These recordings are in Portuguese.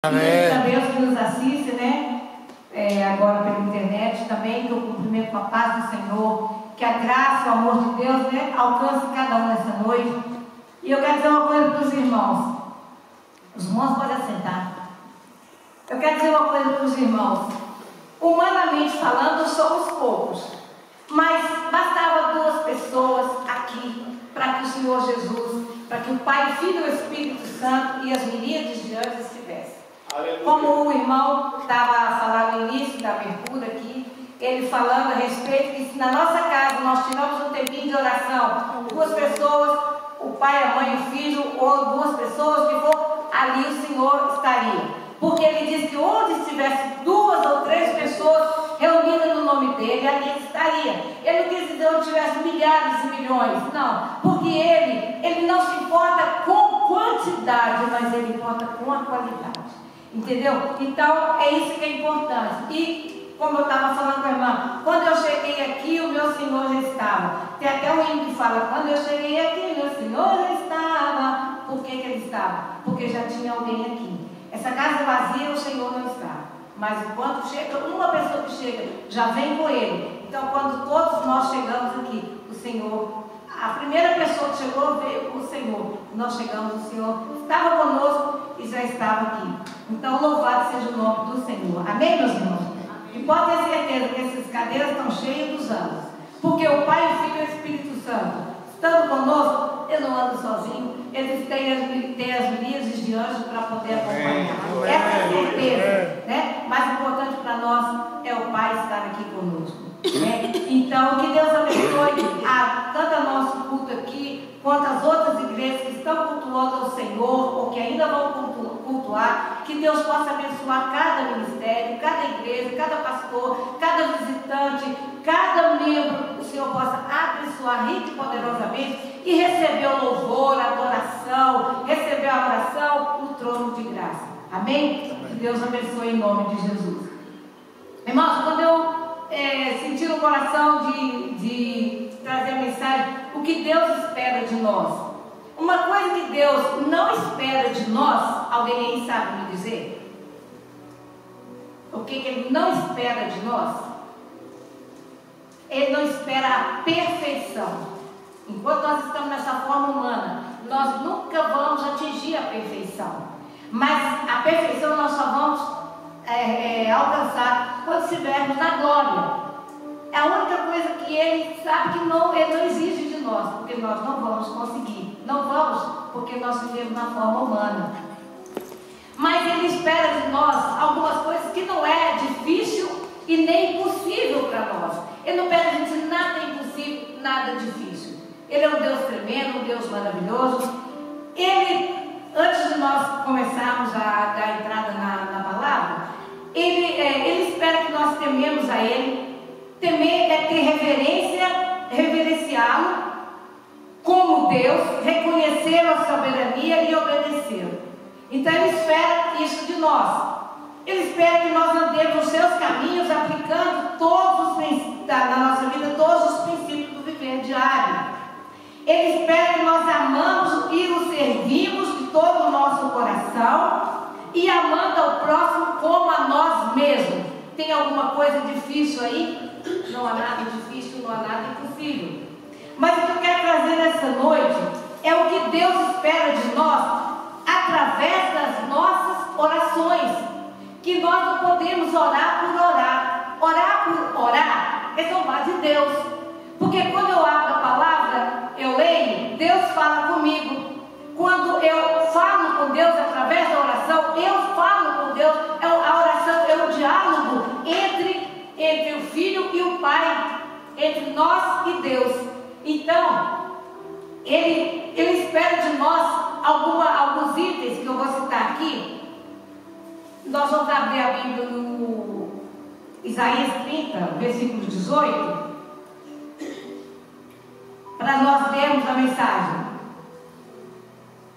Amém. A Deus que nos assiste, né? Agora pela internet também, que eu cumprimento com a paz do Senhor, que a graça e o amor de Deus, né, alcance cada um nessa noite. E eu quero dizer uma coisa para os irmãos. Os irmãos podem assentar. Eu quero dizer uma coisa para os irmãos. Humanamente falando, somos poucos, mas bastava 2 pessoas aqui para que o Senhor Jesus, para que o Pai, Filho e o Espírito Santo e as miríades de anjos estivessem. Aleluia. Como o irmão estava falando no início da abertura aqui, ele falando a respeito que se na nossa casa nós tiramos um tempinho de oração, 2 pessoas, o pai, a mãe, o filho, ou 2 pessoas que for, ali o Senhor estaria. Porque ele diz que onde estivesse 2 ou 3 pessoas reunidas no nome dele, ali ele estaria. Ele não quis dizer onde tivesse milhares e milhões, não. Porque ele não se importa com quantidade, mas ele importa com a qualidade. Entendeu? Então, é isso que é importante. E, como eu estava falando com a irmã, quando eu cheguei aqui, o meu Senhor já estava. Tem até um hino que fala, quando eu cheguei aqui, meu Senhor já estava. Por que ele estava? Porque já tinha alguém aqui. Essa casa vazia, o Senhor não está. Mas quando chega, uma pessoa que chega, já vem com ele. Então, quando todos nós chegamos aqui, o Senhor, a primeira pessoa que chegou veio com o Senhor. Nós chegamos, o Senhor estava conosco e já estava aqui. Então, louvado seja o nome do Senhor. Amém, meus irmãos? E pode ter certeza que essas cadeiras estão cheias dos anjos. Porque o Pai, o Filho e o Espírito Santo, estando conosco, ele não anda sozinho. Eles têm as miríades de anjos para poder acompanhar. Essa é a certeza, né? Mais importante para nós é o Pai estar aqui conosco, né? Então, que Deus abençoe tanto o nosso culto aqui, quanto as outras igrejas que estão cultuando ao Senhor, ou que ainda vão cultuar. Que Deus possa abençoar cada ministério, cada igreja, cada pastor, cada visitante, cada membro. O Senhor possa abençoar rica e poderosamente e receber o louvor, a adoração, receber a oração no trono de graça. Amém? Que Deus abençoe em nome de Jesus. Irmãos, quando eu senti no coração de trazer a mensagem, o que Deus espera de nós. Uma coisa que Deus não espera de nós, alguém aí sabe me dizer? O que Ele não espera de nós? Ele não espera a perfeição. Enquanto nós estamos nessa forma humana, nós nunca vamos atingir a perfeição. Mas a perfeição nós só vamos alcançar quando estivermos na glória. É a única coisa que Ele sabe que ele não exige de nós, porque nós não vamos conseguir. Não vamos, porque nós vivemos na forma humana. Mas Ele espera de nós algumas coisas que não é difícil e nem impossível para nós. Ele não pede a gente nada impossível, nada difícil. Ele é um Deus tremendo, um Deus maravilhoso. Ele, antes de nós começarmos a dar entrada na palavra, Ele espera que nós tememos a Ele. Temer é ter reverência, reverenciá-lo como Deus, reconhecer a soberania e obedecê-lo. Então Ele espera isso de nós. Ele espera que nós andemos os seus caminhos, aplicando na nossa vida todos os princípios do viver diário. Ele espera que nós amamos e o servimos de todo o nosso coração e amando ao próximo como a nós mesmos. Tem alguma coisa difícil aí? Não há nada difícil, não há nada impossível. Mas o que eu quero trazer nessa noite é o que Deus espera de nós através das nossas orações. Que nós não podemos orar por orar. Orar por orar é zombar de Deus. Porque quando eu abro a palavra, eu leio, Deus fala comigo. Quando eu falo com Deus através da oração, eu falo com Deus. A oração é um diálogo entre o Filho e o Pai, entre nós e Deus. Então, Ele espera de nós alguns itens que eu vou citar aqui. Nós vamos abrir a Bíblia no Isaías 30, versículo 18, para nós lermos a mensagem.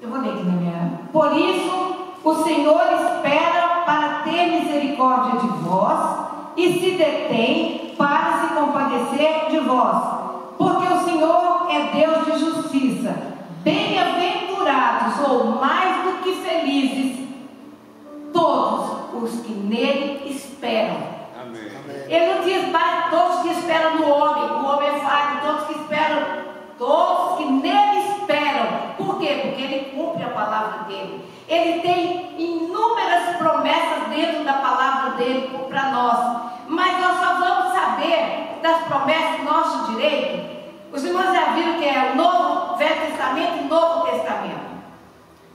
Eu vou ler aqui na minha. Por isso, o Senhor espera para ter misericórdia de vós e se detém para se compadecer de vós, porque o Senhor é Deus de justiça. Bem-aventurados ou mais do que felizes todos os que nele esperam. Amém. Ele não diz para todos que esperam no homem, o homem é fraco, todos que esperam, todos que nele esperam. Por quê? Porque ele cumpre a palavra dele. Ele tem inúmeras promessas dentro da palavra dele para nós. Mas nós só vamos saber das promessas do nosso direito. Os irmãos já viram que é o Novo, Velho Testamento e Novo Testamento.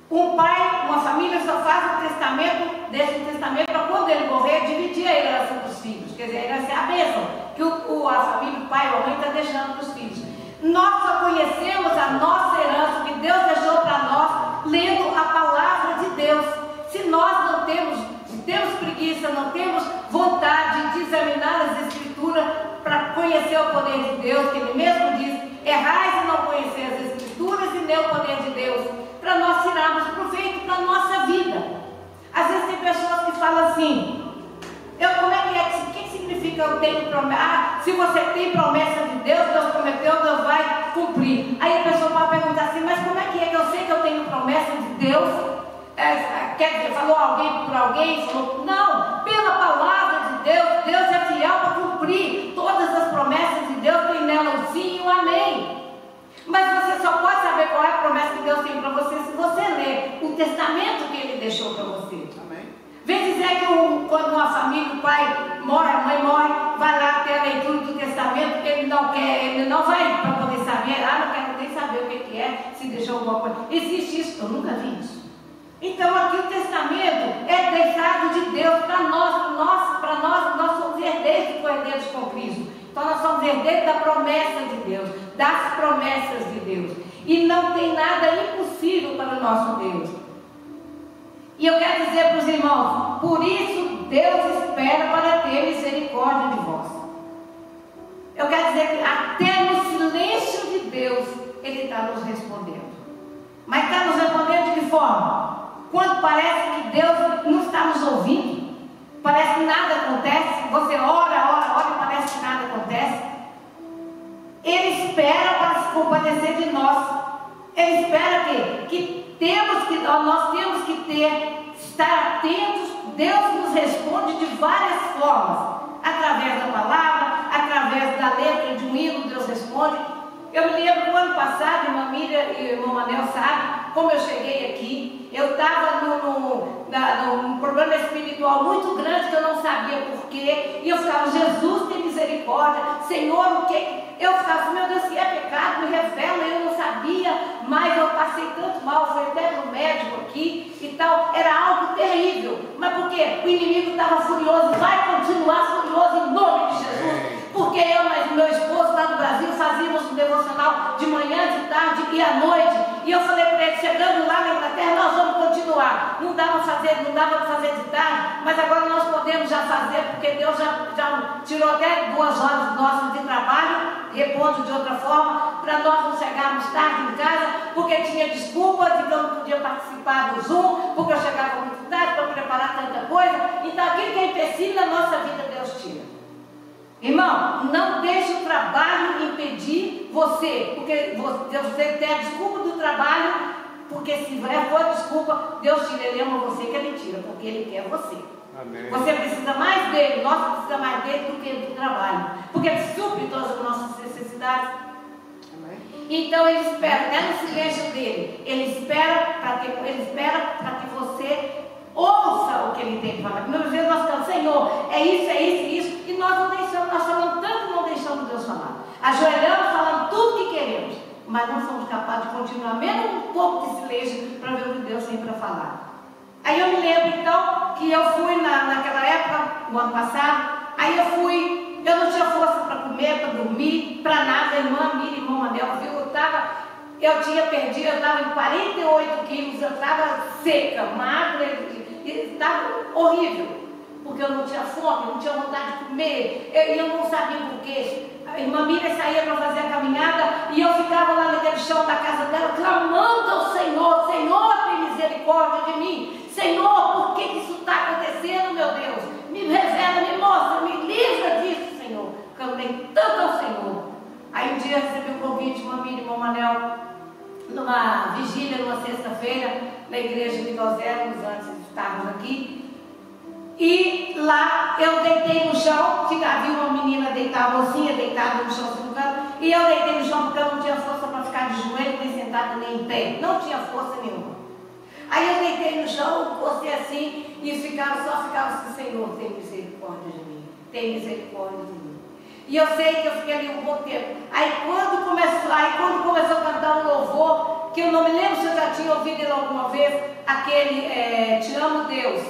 Um pai, uma família só faz o testamento, deixa o testamento para quando ele morrer, dividir a herança dos filhos. Quer dizer, a herança é a bênção que a família, o pai ou a mãe está deixando para os filhos. Nós só conhecemos a nossa herança que Deus deixou para nós lendo a palavra de Deus. Se nós não temos, se temos preguiça, não temos vontade de examinar as Escrituras para conhecer o poder de Deus, que Ele mesmo diz, errais e não conhecer as Escrituras e nem o poder de Deus, para nós tirarmos proveito para a nossa vida. Às vezes tem pessoas que falam assim, o que significa eu tenho promessa? Se você tem promessa de Deus, Deus prometeu, Deus vai cumprir. Aí a pessoa pode perguntar assim, mas como é que eu sei que eu tenho promessa de Deus? Quer dizer, falou alguém por alguém? Falou, não, pela palavra de Deus, Deus é fiel para cumprir todas as promessas de Deus, tem nela o sim e o amém. Mas você só pode saber qual é a promessa que Deus tem para você se você ler o testamento que Ele deixou para você. Amém. Vem dizer que quando uma família, o pai morre, a mãe morre, vai lá ter a leitura do testamento, porque ele não quer, ele não vai para poder saber, não quero nem saber o que é, se deixou alguma coisa. Existe isso? Eu nunca vi isso. Então aqui o testamento é deixado de Deus para nós somos herdeiros, herdeiros com Cristo. Então nós somos herdeiros da promessa de Deus, das promessas de Deus. E não tem nada impossível para o nosso Deus. E eu quero dizer para os irmãos, por isso Deus espera para ter misericórdia de vós. Eu quero dizer que até no silêncio de Deus, Ele está nos respondendo. Mas está nos respondendo de que forma? Quando parece que Deus não está nos ouvindo, parece que nada acontece, você ora e parece que nada acontece. Ele espera para se compadecer de nós. Ele espera nós temos que estar atentos. Deus nos responde de várias formas, através da palavra, através da letra de um hino, Deus responde. Eu me lembro do ano passado, irmã Miriam e irmão Manel sabe, como eu cheguei aqui, eu estava num problema espiritual muito grande que eu não sabia porquê, e eu ficava, Jesus tem misericórdia, Senhor, o que? Eu ficava, meu Deus, se é pecado, me revela, eu não sabia, mas eu passei tanto mal, fui até no médico aqui e tal, era algo terrível, mas por quê? O inimigo estava furioso, vai continuar furioso em nome de Jesus, porque eu e meu esposo lá no Brasil fazíamos um devocional de manhã, de tarde e à noite, e eu falei para ele, chegando lá na Inglaterra, nós vamos continuar, não dava para fazer de tarde, mas agora nós podemos já fazer, porque Deus já tirou até 2 horas nossas de trabalho, repondo de outra forma, para nós não chegarmos tarde em casa, porque tinha desculpa de que eu não podia participar do Zoom, porque eu chegava muito tarde para preparar tanta coisa. Então aquilo que é empecilho na nossa vida, Deus tira. Irmão, não deixe o trabalho impedir você, porque você tem a desculpa do trabalho, porque se for desculpa, Deus tira, Ele ama você que Ele tira, porque Ele quer você. Amém. Você precisa mais dele, nós precisamos mais dele do que do trabalho, porque Ele supre todas as nossas necessidades. Amém. Então Ele espera, até no silêncio dele, Ele espera para que você ouça o que Ele tem para falar. Muitas vezes nós falamos, Senhor, é isso, e nós não deixamos, nós falamos tanto que não deixamos Deus falar. Ajoelhamos, falando tudo que queremos, mas não somos capazes de continuar, mesmo um pouco de silêncio, para ver o que Deus tem para falar. Aí eu me lembro então que eu fui naquela época, no ano passado, aí eu não tinha força para comer, para dormir, para nada, a irmã Miriam, irmão Manel, viu? Eu tinha perdido, eu estava em 48 quilos, eu estava seca, magra, estava horrível, porque eu não tinha fome, não tinha vontade de comer, eu não sabia por quê. A irmã Miriam saía para fazer a caminhada e eu ficava lá naquele chão da casa dela, clamando ao Senhor, Senhor, tem misericórdia de mim, Senhor, por que isso está acontecendo, meu Deus? Me revela, me mostra, me livra disso, Senhor. Clamei tanto ao Senhor. Aí um dia eu recebi um convite, irmã Miriam, irmão Manel, numa vigília, numa sexta-feira, na igreja de Nós Éramos, antes de estarmos aqui. E lá eu deitei no chão, havia uma menina deitada, mocinha deitada no chão, e eu deitei no chão porque eu não tinha força para ficar de joelho, nem sentada, nem em pé. Não tinha força nenhuma. Aí eu deitei no chão, postei assim, e só ficava assim: Senhor, tem misericórdia de mim, tem misericórdia de mim. E eu sei que eu fiquei ali um bom tempo. Aí quando começou a cantar um louvor, que eu não me lembro se eu já tinha ouvido ele alguma vez, aquele Te Amo Deus,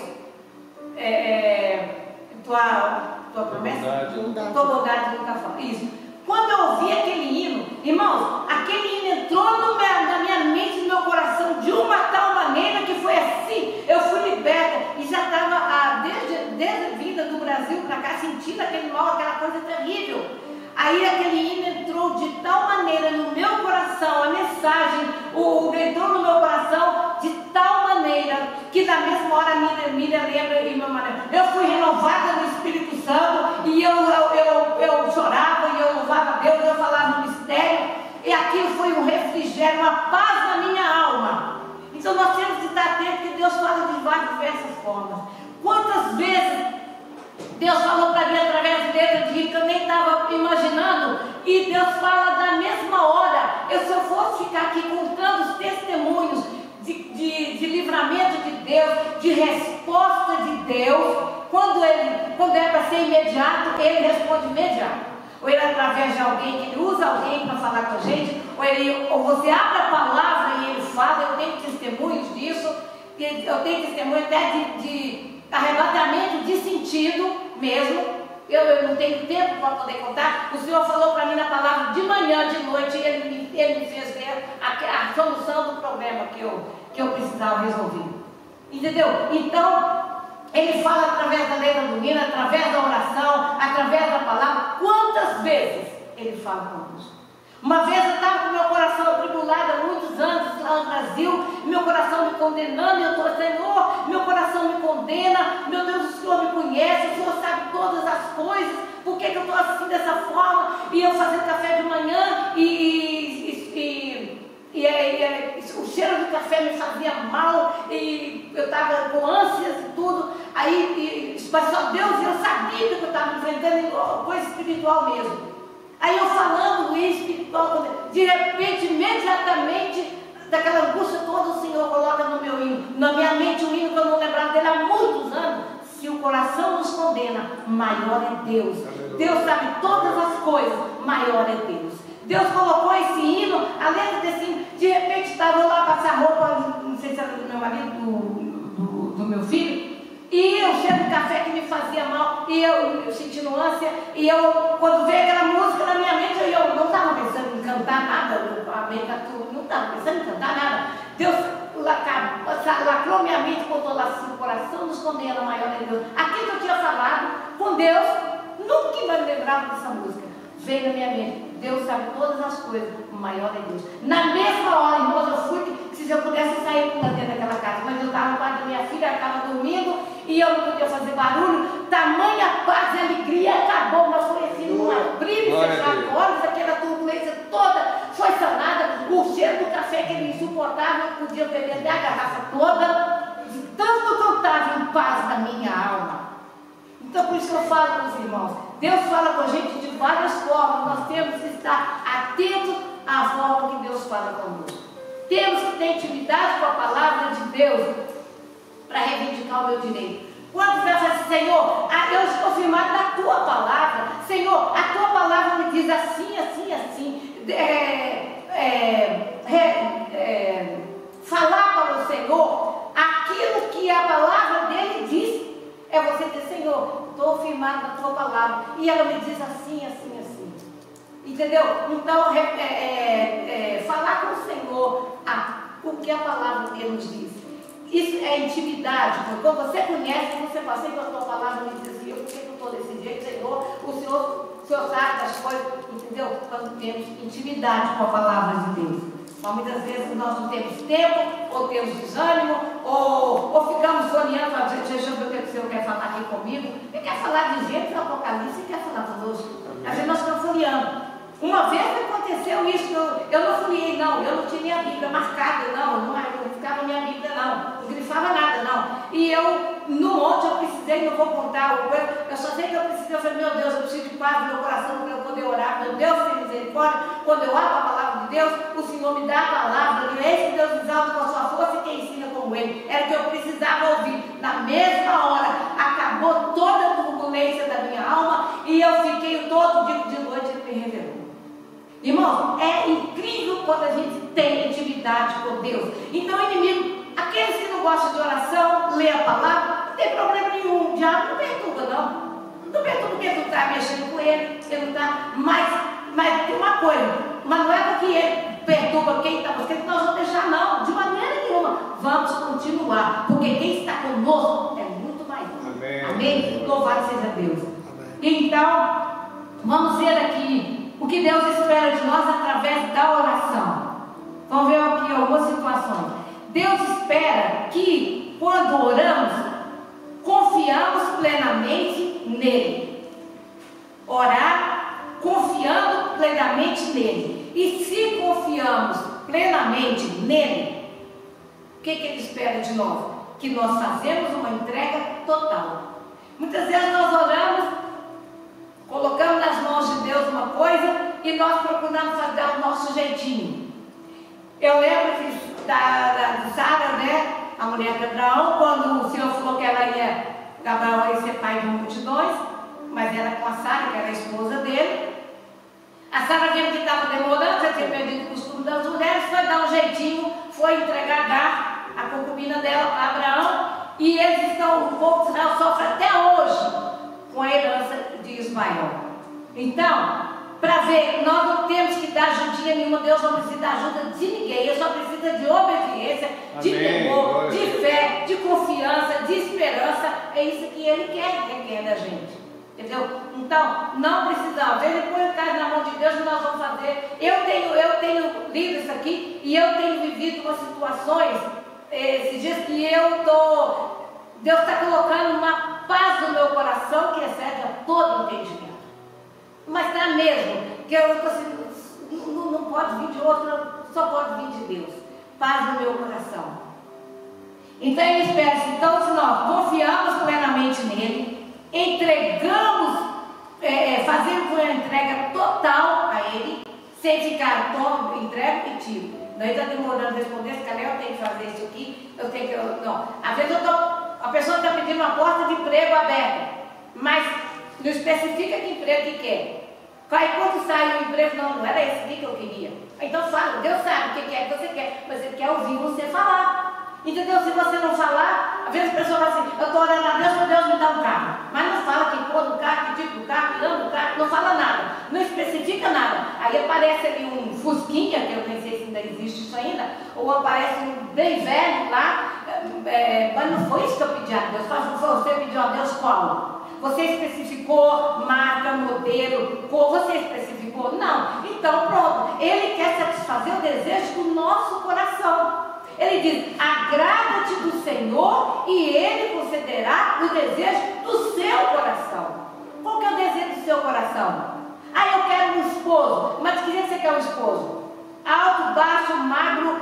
tua promessa, tua bondade nunca falta. Isso. Quando eu ouvi aquele hino, irmãos, aquele hino entrou na minha mente, no meu coração, de uma tal maneira que foi assim, eu fui liberta, e já estava desde a vinda do Brasil para cá, sentindo aquele mal, aquela coisa terrível. Aí aquele hino entrou de tal maneira no meu coração, a mensagem entrou no meu coração de tal maneira, que na mesma hora a Miriam lembra, eu fui renovada no Espírito Santo, e eu chorava, e eu louvava a Deus, eu falava no mistério, e aquilo foi um refrigério, uma paz na minha alma. Então nós temos que estar atentos, que Deus fala de várias diversas formas. Quantas vezes Deus falou para mim através de letra de que eu nem estava imaginando, e Deus fala da mesma hora. Se eu fosse ficar aqui contando os testemunhos de livramento de Deus, de resposta de Deus, quando é para ser imediato, Ele responde imediato. Ou Ele através de alguém, que Ele usa alguém para falar com a gente, ou você abre a palavra e Ele fala. Eu tenho testemunhos disso, eu tenho testemunho até de arrebatamento de sentido mesmo. Eu não tenho tempo para poder contar. O Senhor falou para mim na palavra de manhã, de noite, e Ele me fez ver a solução do problema que eu precisava resolver. Entendeu? Então, Ele fala através da letra do hino, através da oração, através da palavra. Quantas vezes Ele fala conosco? Uma vez eu estava com meu coração atribulado há muitos anos lá no Brasil, meu coração me condenando, e eu estou: Senhor, meu coração me condena, meu Deus, o Senhor me conhece, o Senhor sabe todas as coisas, por que eu estou assim dessa forma? E eu fazendo café de manhã, o cheiro do café me fazia mal, e eu estava com ânsias e tudo. Mas só Deus, eu sabia que eu estava enfrentando coisa espiritual mesmo. Aí eu falando no espiritual, de repente, imediatamente, daquela angústia toda, o Senhor coloca no meu hino, na minha mente, um hino que eu não lembrava dele há muitos anos: se o coração nos condena, maior é Deus. Deus sabe todas as coisas, maior é Deus. Deus colocou esse hino, a letra desse hino. De repente estava eu lá passar roupa, não sei se era do meu marido, do meu filho, e eu cheiro de café que me fazia mal, e eu sentindo ânsia, e quando veio aquela música na minha mente, eu não estava pensando em cantar nada, não estava pensando em cantar nada. Deus lacrou minha mente, botou lá assim: o coração nos condena, maior é Deus. Aquilo que eu tinha falado com Deus, nunca mais lembrava dessa música. Veio na minha mente: Deus sabe todas as coisas, maior é Deus. Na mesma hora, irmãos, eu fui, se eu pudesse sair por dentro daquela casa, mas eu estava no quarto da minha filha, ela estava dormindo, e eu não podia fazer barulho. Tamanha paz e alegria, acabou. Mas foi assim, num abrir e fechar olhos, aquela turbulência toda foi sanada. O cheiro do café, que era insuportável, eu podia beber até a garrafa toda, de tanto que eu estava em paz na minha alma. Então, por isso que eu falo com os irmãos, Deus fala com a gente de várias formas. Nós temos que estar atentos à forma que Deus fala conosco. Temos que ter intimidade com a palavra de Deus para reivindicar o meu direito. Quando você fala assim: Senhor, eu estou firmado na tua palavra, Senhor, a tua palavra me diz assim, assim, assim. Falar para o Senhor aquilo que a palavra dele diz, é você dizer: Senhor, estou firmado na tua palavra, e ela me diz assim, assim, assim. Entendeu? Então, falar com o Senhor o que a palavra dele nos diz. Isso é intimidade, porque quando você conhece, você fala: Senhor, a tua palavra me diz assim, por que eu estou desse jeito, Senhor? O Senhor sabe das coisas, entendeu? Quando temos intimidade com a palavra de Deus. Mas muitas vezes nós não temos tempo, ou temos desânimo, ou ficamos sonhando, deixa eu ver o que o Senhor quer falar aqui comigo. Ele quer falar de Gênesis, Apocalipse, ele quer falar conosco. Às vezes nós ficamos folheando. Uma vez aconteceu isso, eu não fui, não, eu não tinha minha Bíblia marcada, não ficava minha Bíblia, não grifava nada, não. E eu, no monte, eu precisei, não vou contar alguma coisa, eu só sei que eu precisei, eu falei, meu Deus, eu preciso de paz no meu coração para eu poder orar, meu Deus, tem misericórdia. Quando eu abro a palavra de Deus, o Senhor me dá a palavra, e esse Deus exalta com a sua força e quem ensina como Ele. Era o que eu precisava ouvir. Na mesma hora, acabou toda a turbulência da minha alma, e eu fiquei todo dia de noite, Ele me revelou. Irmãos, é incrível quando a gente tem intimidade com Deus. Então, o inimigo, aqueles que não gostam de oração, lê a palavra, não tem problema nenhum. O diabo não perturba, não. Não perturba porque tu está mexendo com ele não está. Mas tem uma coisa, mas não é porque ele perturba quem está buscando que nós vamos deixar, não. De maneira nenhuma. Vamos continuar. Porque quem está conosco é muito maior. Amém. Amém? Louvado seja Deus. Amém. Então, vamos ver aqui o que Deus espera de nós através da oração. Vamos ver aqui algumas situações. Deus espera que, quando oramos, confiamos plenamente nele. Orar confiando plenamente nele. E se confiamos plenamente nele, o que Ele espera de nós? Que nós fazemos uma entrega total. Muitas vezes nós oramos, colocamos nas mãos de Deus uma coisa e nós procuramos fazer o nosso jeitinho. Eu lembro de Sara, né, a mulher de Abraão, quando o Senhor falou que Abraão ia ser pai de multidões, mas era com a Sara, que era a esposa dele. A Sara, vendo que estava demorando, já tinha perdido o costume das mulheres, foi dar um jeitinho, foi entregar Agar, a concubina dela, para Abraão, e eles estão, o povo de Israel sofre até hoje com a herança de Ismael. Então, para ver, nós não temos que dar ajudinha nenhuma, Deus não precisa dar ajuda de ninguém, Ele só precisa de obediência, de temor, de fé, de confiança, de esperança. É isso que Ele quer da gente, entendeu? Então, não precisamos, Ele põe o caso na mão de Deus e nós vamos fazer. Eu tenho lido isso aqui e eu tenho vivido umas situações, esses dias que Deus está colocando uma paz no meu coração que excede a todo entendimento. Mas está mesmo, que eu estou assim, não pode vir de outro, só pode vir de Deus. Paz no meu coração. Então Ele espera, então, se nós confiamos plenamente nele, entregamos, fazemos uma entrega total a Ele, sem ficar entrega e tiro. Não está demorando a responder, se calhar eu tenho que fazer isso aqui, não. Às vezes a pessoa está pedindo uma porta de emprego aberta, mas não especifica que emprego que quer. Aí quando sai o emprego, não era esse aqui que eu queria. Então fala, Deus sabe o que é que você quer, mas Ele quer ouvir você falar. Entendeu? Se você não falar, às vezes a pessoa fala assim, eu estou orando a Deus para Deus me dar um carro. Mas não fala que cor do carro, que tipo do carro, que ano do carro, não fala nada, não especifica nada. Aí aparece ali um Fusquinha, que eu nem sei se ainda existe isso ainda, ou aparece um bem velho lá, mas não foi isso que eu pedi a Deus. Você pediu a Deus qual? Você especificou marca, modelo, cor, você especificou? Não. Então pronto, Ele quer satisfazer o desejo do nosso coração. Ele diz, agrada-te do Senhor e Ele concederá o desejo do seu coração. Qual que é o desejo do seu coração? Eu quero um esposo. Mas que jeito você quer um esposo? Alto, baixo, magro.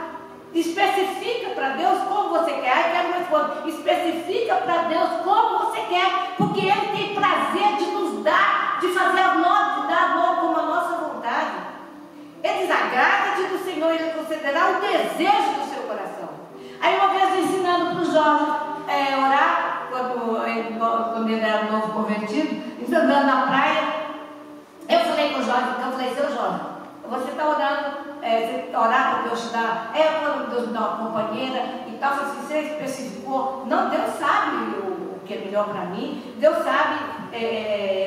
Especifica para Deus como você quer. Eu quero um esposo. Especifica para Deus como você quer. Porque Ele tem prazer de nos dar, de fazer a nós, de dar a nós como a nossa vontade. Ele diz, agrada-te do Senhor e Ele concederá o desejo do seu coração. Aí uma vez ensinando para o Jorge orar, quando ele era novo convertido, andando na praia, eu falei com o Jorge, seu Jorge, você está orando, você orar para Deus te dar, quando Deus me dá uma companheira e tal, se você especificou, não, Deus sabe o que é melhor para mim, Deus sabe,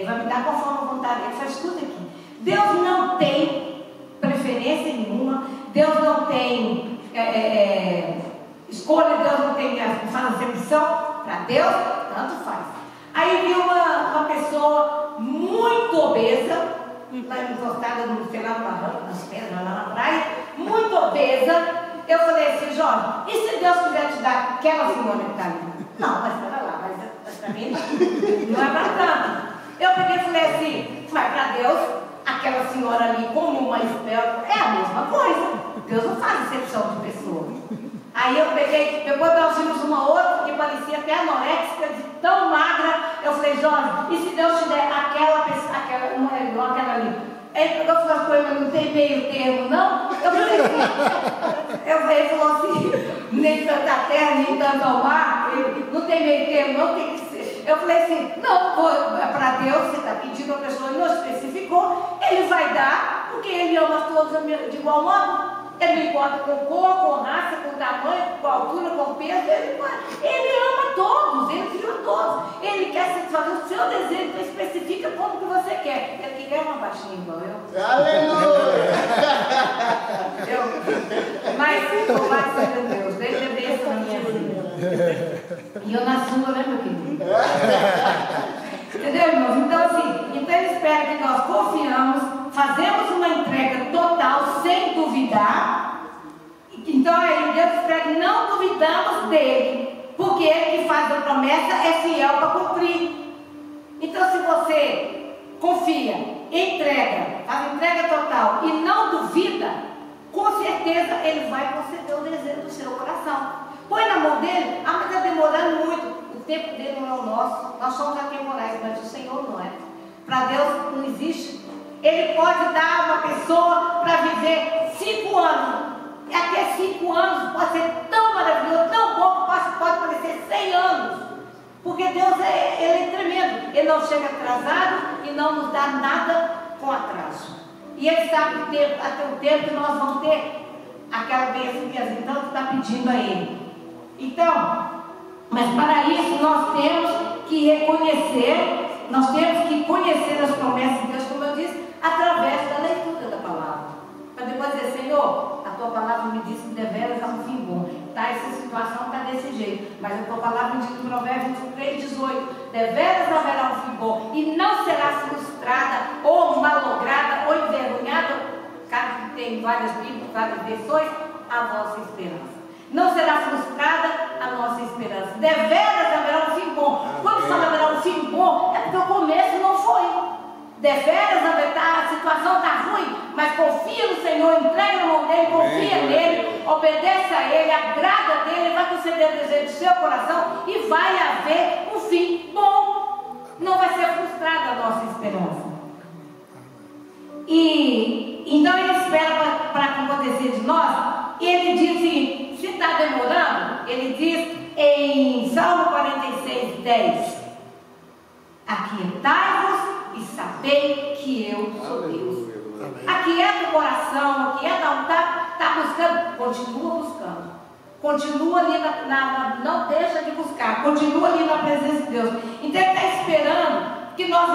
vai me dar conforme a vontade dele. Ele falou, escuta aqui, Deus não tem preferência nenhuma, Deus não tem escolha, Deus não tem acepção, para Deus, tanto faz. Aí vi uma pessoa muito obesa, encostada no, sei lá, nas pedras, lá na praia, muito obesa. Eu falei assim, Jorge, e se Deus quiser te dar aquela senhora que está ali? Não, mas para lá, mas para mim não é para tanto. Eu peguei e falei assim, mas para Deus, aquela senhora ali como uma espelta. É a mesma coisa. Deus não faz exceção de pessoas. Aí eu peguei, depois nós vimos uma outra que parecia até anoréxica, tão magra. Eu falei, Jorge, e se Deus te der aquela pessoa, uma é igual aquela ali? Ele pegou e falou, mas não tem meio termo, não? Eu falei assim, ele falou assim, nem tanta terra, nem tanto ao mar, não tem meio termo, não tem que ser. Eu falei assim, não, para Deus, você está pedindo, a pessoa não especificou, Ele vai dar, porque Ele ama todos de igual modo. Ele não importa com cor, com raça, com tamanho, com altura, com peso, ele ama todos, ele criou todos. Ele quer satisfazer o seu desejo, então especifica como que você quer. Ele quer uma baixinha igual eu. Aleluia! Mas louvado seja Deus, Deus é bênção na minha vida. E eu na sua, né, meu querido? Entendeu, irmãos? Então, assim, ele espera que nós confiamos, fazemos uma entrega total, sem duvidar. Então, aí, Deus espera que não duvidamos dele, porque ele que faz a promessa é fiel para cumprir. Então, se você confia, entrega, faz entrega total e não duvida, com certeza ele vai conceder o desejo do seu coração. Põe na mão dele, mas está demorando muito. O tempo dele não é o nosso, nós somos atemporais, mas o Senhor não é. Para Deus não existe. Ele pode dar uma pessoa para viver 5 anos. E até 5 anos pode ser tão maravilhoso, tão bom, que pode parecer 100 anos. Porque Deus ele é tremendo. Ele não chega atrasado e não nos dá nada com atraso. E Ele sabe até o tempo que nós vamos ter aquela bênção que a gente tanto está pedindo a Ele. Então, mas para isso nós temos que reconhecer, nós temos que conhecer as promessas de Deus, como eu disse, através da leitura da palavra. Para depois dizer, Senhor, a tua palavra me diz que deveras há um fim bom. Tá, essa situação está desse jeito, mas a tua palavra me diz no Provérbios 23:18, deveras haverá um fim bom, e não será frustrada, ou malograda, ou envergonhada, caso que tem várias Bíblias, várias versões, a vossa esperança. Não será frustrada a nossa esperança. Deveras haverá um fim bom. Quando fala haverá um fim bom, é porque o começo não foi. Deveras haverá, a situação está ruim, mas confia no Senhor, entrega na mão dele, confia nele, obedeça a ele, agrada dele, ele vai conceder o desejo do seu coração e vai haver um fim bom. Não vai ser frustrada a nossa esperança. E então ele espera para acontecer de nós, e ele diz o seguinte, se está demorando, ele diz em Salmo 46:10, aquietai-vos e sabei que eu sou Deus. Aquieta o coração, aquieta a alma, está buscando, continua buscando. Continua ali, não deixa de buscar, continua ali na presença de Deus. Então ele está esperando que nós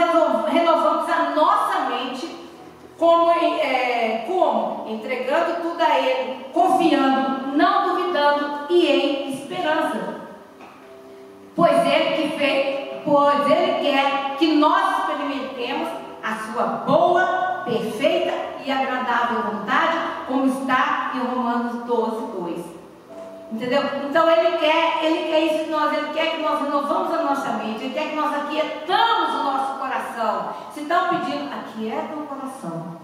renovamos a nossa mente, como entregando tudo a Ele, confiando, não duvidando e em esperança. Pois Ele quer que nós experimentemos a sua boa, perfeita e agradável vontade, como está em Romanos 12:2. Entendeu? Então Ele quer isso de nós, Ele quer que nós renovamos a nossa mente, Ele quer que nós aquietamos o nosso coração. Se estão pedindo, aquieta o coração.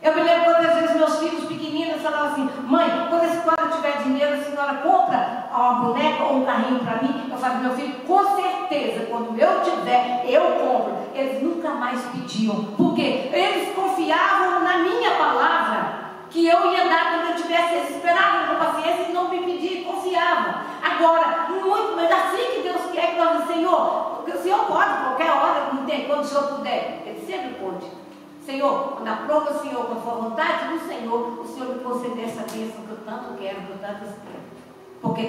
Eu me lembro quantas vezes meus filhos pequeninos falavam assim, mãe, quando eu tiver dinheiro, a senhora compra uma boneca ou um carrinho para mim? Eu falo, meu filho, com certeza, quando eu tiver, eu compro. Eles nunca mais pediam, porque eles confiavam na minha palavra, que eu ia dar quando eu tivesse, eles esperavam com paciência e não me pediam, confiavam. Agora, muito, mas assim que Deus quer que nós, Senhor, porque o Senhor pode, qualquer hora, quando o Senhor puder, Ele sempre pode. Senhor, quando aprova o Senhor, quando for a vontade do Senhor, o Senhor me conceder essa bênção que eu tanto quero, que eu tanto espero. Porque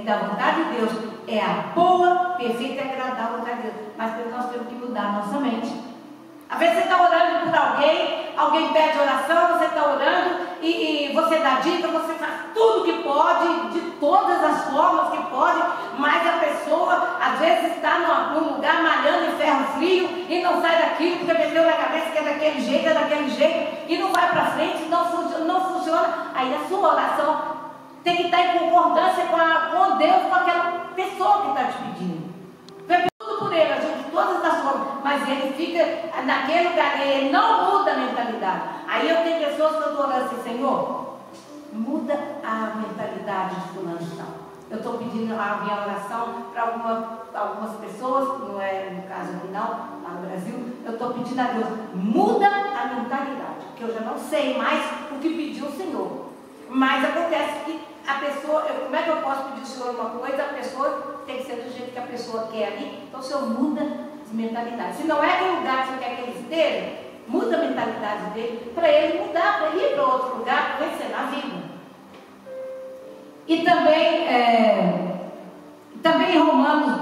da vontade de Deus é a boa, perfeita e agradável vontade de Deus. Mas nós temos que mudar a nossa mente. Às vezes você está orando por alguém pede oração, você está orando e você dá dica, você faz tudo que pode, de todas as formas que pode, mas a pessoa às vezes está num lugar malhando em ferro frio e não sai daquilo, porque meteu na cabeça que é daquele jeito, e não vai para frente, não funciona. Aí a sua oração tem que estar em concordância com Deus, com aquela pessoa que está te pedindo. Foi tudo por ele, a gente, de todas as formas, mas mas ele fica naquele lugar, ele não muda a mentalidade. Aí eu tenho pessoas que eu estou orando assim, Senhor, muda a mentalidade de fulano e tal. Eu estou pedindo a minha oração para algumas pessoas, não é no caso aqui não, lá no Brasil, eu estou pedindo a Deus, muda a mentalidade, porque eu já não sei mais o que pediu o Senhor. Mas acontece que a pessoa, como é que eu posso pedir ao Senhor uma coisa, a pessoa tem que ser do jeito que a pessoa quer ali, então o Senhor muda de mentalidade. Se não é aquele lugar que você quer que ele esteja, muda a mentalidade dele, para ele mudar, para ele ir para outro lugar, para vencer na vida. E também em Romanos,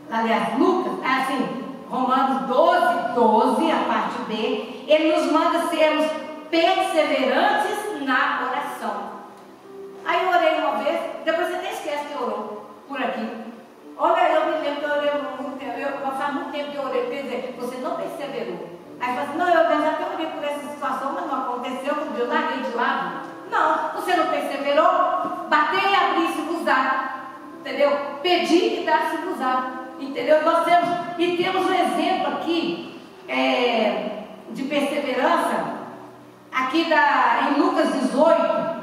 aliás, Lucas, assim, Romanos 12, a parte B, ele nos manda sermos perseverantes na oração. Aí eu orei uma vez, depois você até esquece que orou por aqui. Olha, eu me lembro que eu orei muito tempo, faz muito tempo que eu orei, quer dizer, você não perseverou. Aí você fala assim, não, eu já até orei por essa situação, mas não aconteceu, porque eu larguei de lado. Não, você não perseverou, bater e abrir se usar, entendeu? Pedir e dar se usar, entendeu? Nós temos um exemplo aqui de perseverança, aqui em Lucas 18,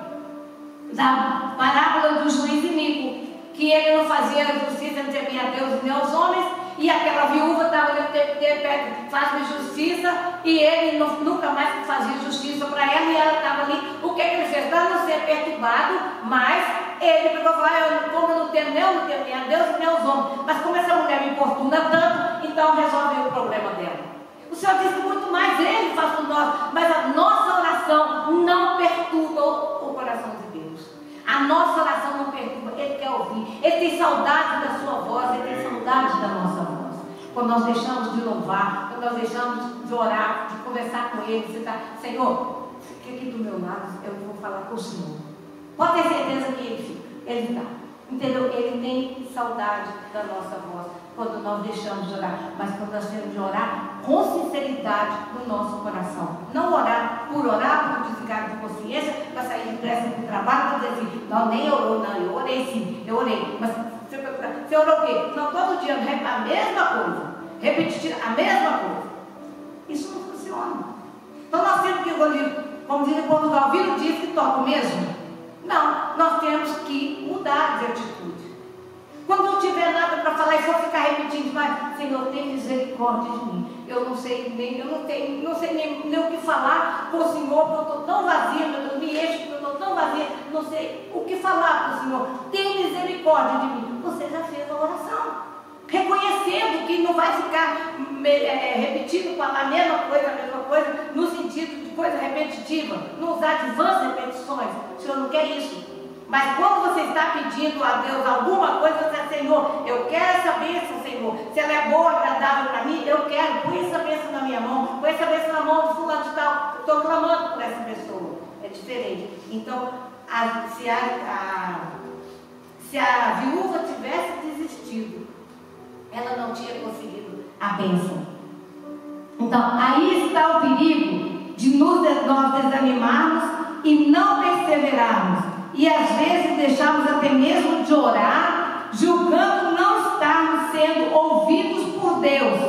da parábola do juiz iníquo, que ele não fazia justiça, não temia a Deus nem aos homens, e aquela viúva estava ali o tempo inteiro, faz-me justiça, e ele nunca mais fazia justiça para ela, e ela estava ali. O que ele fez? Para não ser perturbado, mas ele pegou e falou, como eu não temo nem a Deus nem aos homens, mas como essa mulher me importuna tanto, então resolveu o problema dela. O Senhor disse que muito mais ele faz por nós, mas a nossa oração não perturba o coração de Deus. A nossa oração não perturba, Ele quer ouvir, Ele tem saudade da sua voz, Ele tem saudade da nossa voz. Quando nós deixamos de louvar, quando nós deixamos de orar, de conversar com Ele, você está, Senhor, fica aqui do meu lado, eu vou falar com o Senhor. Pode ter certeza que Ele fica, Ele está. Entendeu? Ele tem saudade da nossa voz quando nós deixamos de orar, mas quando nós temos de orar com sinceridade no nosso coração. Não orar por desligar de consciência, para sair depressa do trabalho, para dizer assim, não, nem orou, não, eu orei sim, eu orei, mas você orou o quê? Não, todo dia a mesma coisa, repetir a mesma coisa. Isso não funciona. Então nós temos que, como diz em Portugal, vira o disco e toca mesmo. Não, nós temos que mudar de atitude. Quando não tiver nada para falar e só ficar repetindo, mas Senhor, tem misericórdia de mim. Eu não sei nem o que falar com o Senhor, porque eu estou tão vazia, eu me encho, porque eu estou tão vazia, não sei o que falar com o Senhor. Tem misericórdia de mim. Você já fez a oração, reconhecendo que não vai ficar repetindo a mesma coisa, no sentido de coisa repetitiva, não usar de vãs repetições. O Senhor não quer isso. Mas quando você está pedindo a Deus alguma coisa, você diz, Senhor, eu quero essa bênção, Senhor. Se ela é boa, agradável para mim, eu quero. Põe essa bênção na minha mão, põe essa bênção na mão do fulano de tal. Estou clamando por essa pessoa. É diferente. Então, se a viúva tivesse desistido, ela não tinha conseguido a bênção. Então, aí está o perigo de nós desanimarmos e não perseverarmos. E às vezes deixamos até mesmo de orar, julgando não estarmos sendo ouvidos por Deus.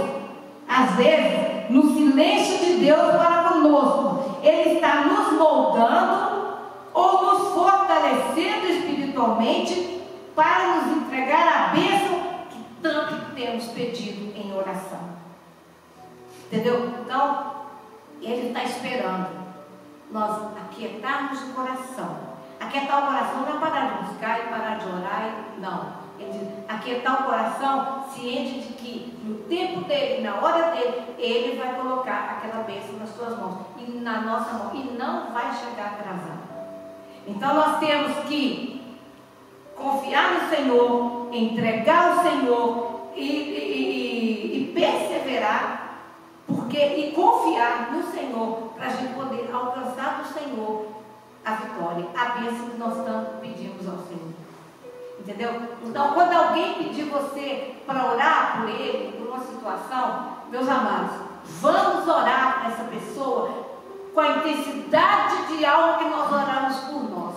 Às vezes, no silêncio de Deus para conosco, Ele está nos moldando ou nos fortalecendo espiritualmente para nos entregar a bênção que tanto temos pedido em oração. Entendeu? Então, Ele está esperando nós aquietarmos o coração. Aquietar o coração não é parar de buscar e parar de orar, não. Ele diz, aquietar o coração ciente de que no tempo dele, na hora dele, Ele vai colocar aquela bênção nas suas mãos e na nossa mão, e não vai chegar atrasado. Então nós temos que confiar no Senhor, entregar ao Senhor e perseverar, e confiar no Senhor, para a gente poder alcançar do Senhor a vitória, a bênção que nós tanto pedimos ao Senhor. Entendeu? Então, quando alguém pedir você para orar por ele, por uma situação, meus amados, vamos orar para essa pessoa com a intensidade de alma que nós oramos por nós.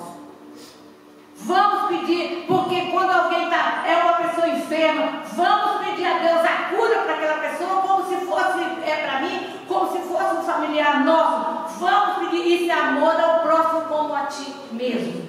Vamos pedir, porque quando alguém é uma pessoa enferma, vamos pedir a Deus a cura para aquela pessoa, isso é amor ao próximo como a ti mesmo.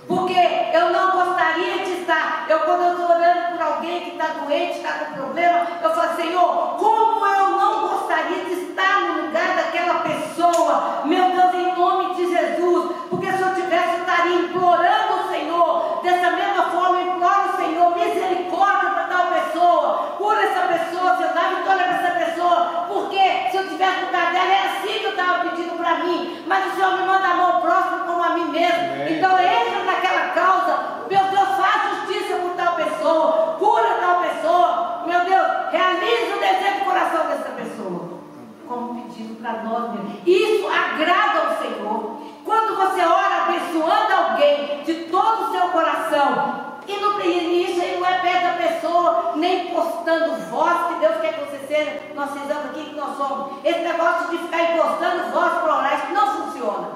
Porque eu não gostaria de estar, quando eu estou orando por alguém que está doente, está com problema, eu falo, Senhor, como eu não gostaria de estar no lugar daquela pessoa, meu Deus, em nome de Jesus, porque se eu tivesse, eu estaria implorando o Senhor, dessa mesma forma, eu imploro o Senhor, misericórdia para tal pessoa, cura essa pessoa, Senhor, dá vitória para essa pessoa, porque se eu tivesse no lugar dela, é assim que eu estava pedindo para mim, mas o Senhor me manda amor próximo como a mim mesmo, então entra naquela causa, meu Deus, faz justiça por tal pessoa, cura tal pessoa, meu Deus, realiza o desejo do coração dessa pessoa, como pedido para nós mesmos. Isso agrada ao Senhor. Quando você ora abençoando alguém de todo o seu coração, e no início ele não é perto da pessoa, nem postando voz, que Deus quer que você seja, nós fizemos aqui que nós somos. Esse negócio de ficar impostando voz para orar, isso não funciona.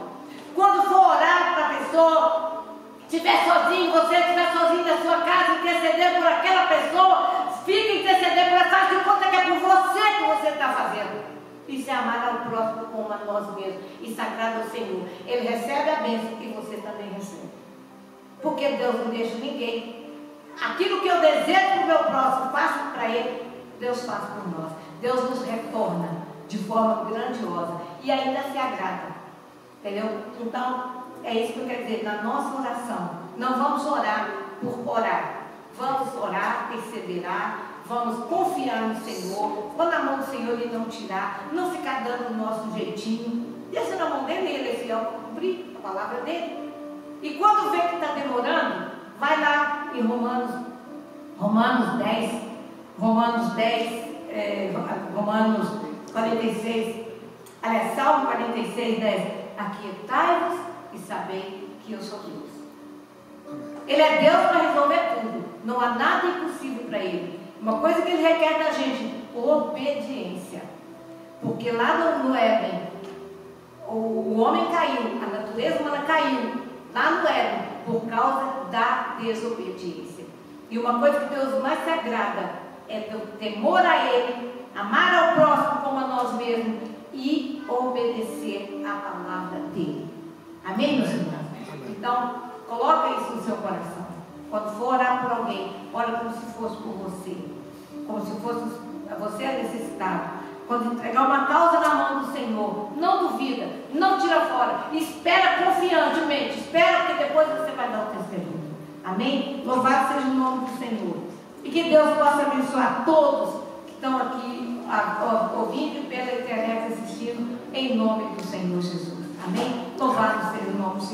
Quando for orar para a pessoa, estiver sozinho, você estiver sozinho na sua casa, interceder por aquela pessoa, fica intercedendo por ela, faz de conta que é por você que você está fazendo. Isso é amar ao próximo como a nós mesmos, e sagrado ao Senhor. Ele recebe a bênção e você também recebe. Porque Deus não deixa ninguém. Aquilo que eu desejo para o meu próximo, faço para ele, Deus faz por nós. Deus nos retorna de forma grandiosa e ainda se agrada. Entendeu? Então, é isso que eu quero dizer, na nossa oração, não vamos orar por orar, vamos orar, perseverar, vamos confiar no Senhor, quando a mão do Senhor ele não tirar, não ficar dando o nosso jeitinho, deixa na mão dele, ele é fiel para cumprir a palavra dele. E quando vê que está demorando, vai lá em Romanos 10, Romanos 46, aliás, Salmo 46, 10, aquietai-vos e sabei que eu sou Deus. Ele é Deus para resolver tudo, não há nada impossível para ele. Uma coisa que ele requer da gente, obediência, porque lá no Éden, o homem caiu, a natureza humana caiu, lá no Éden, por causa da desobediência. E uma coisa que Deus mais se agrada é do temor a Ele, amar ao próximo como a nós mesmos e obedecer a palavra dele. Amém, meus irmãos? Então, coloca isso no seu coração. Quando for orar por alguém, ora como se fosse por você, como se fosse você necessitado. Quando entregar uma causa na mão do Senhor, não duvida, não tira fora, espera confiantemente, espera que depois você vai dar o testemunho. Amém? Louvado seja o nome do Senhor. E que Deus possa abençoar todos que estão aqui ouvindo pela internet assistindo, em nome do Senhor Jesus. Amém? Louvado seja o nome do Senhor.